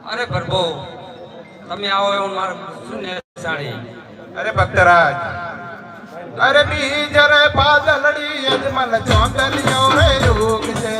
અરે પ્રભુ તમે આવો એવું મારું શું ને સાડી. અરે ભક્તરાજ, અરે બીજ રે પાદલડી યજમલ ચોંદલિયો રે યોગ છે.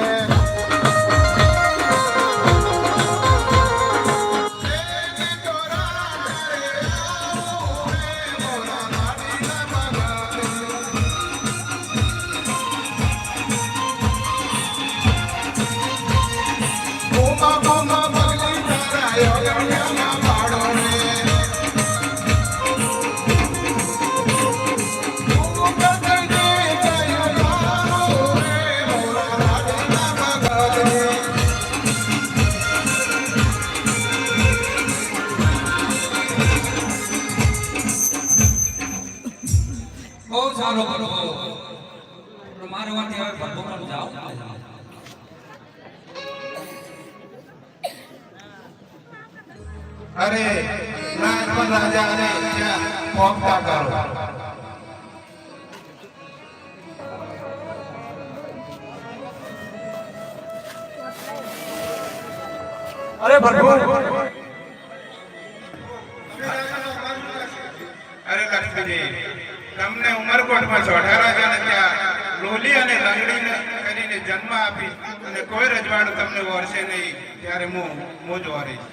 બહુ સારો પ્રભુ. મારે વાતે હવે પ્રભુ પણ જાઓ. અરે રાજપત રાજાને ત્યાં પહોંચતા કરો. અરે પ્રભુ, અરે લક્ષ્મીજી, તમને ઉમરકોટમાં ચોઢા રાજાને ત્યાં લોલી અને લંગડીને કરીને જન્મ આપી અને કોઈ રજવાડું તમને વરસે નહીં ત્યારે હું જ વરીશ.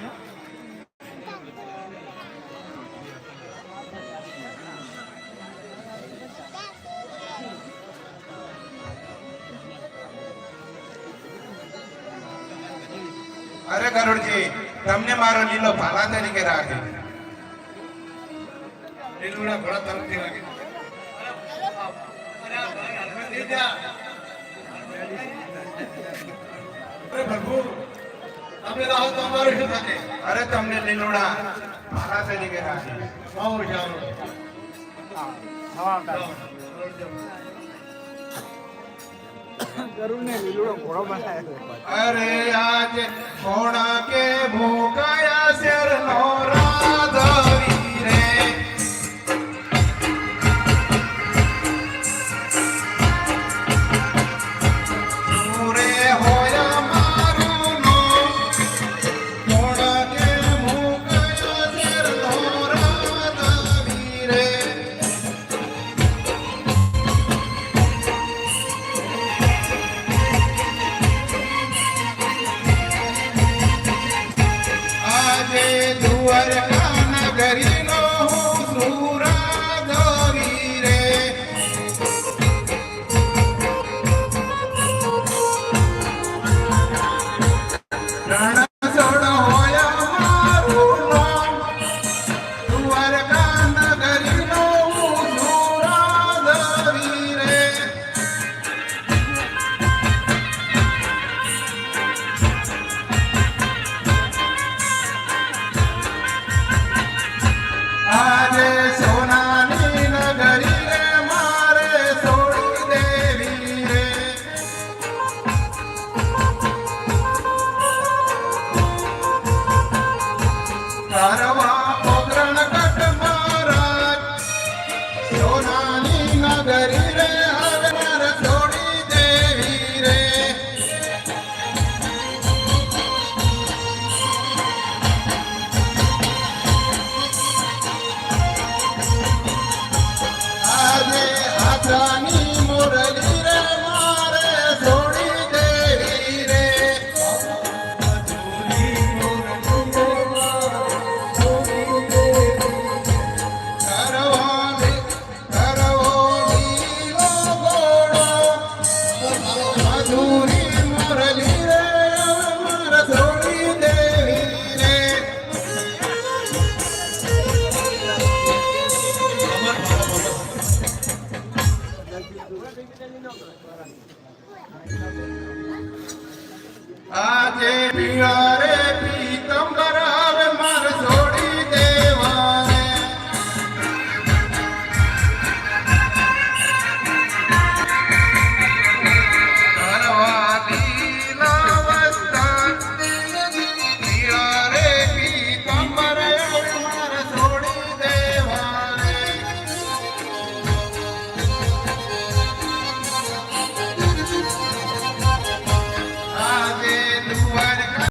અરે ગરુડજી, તમને મારો લીલો ભાલા તરીકે રાખે. લીલુડા ભળા તરફથી રાખે. અરે પ્રભુ, તમે રહો તો અમારું શું થશે? અરે તમને લીલુડા ભાલા તરીકે રાખે. બહુ સારું. અરે આજ ઘોડા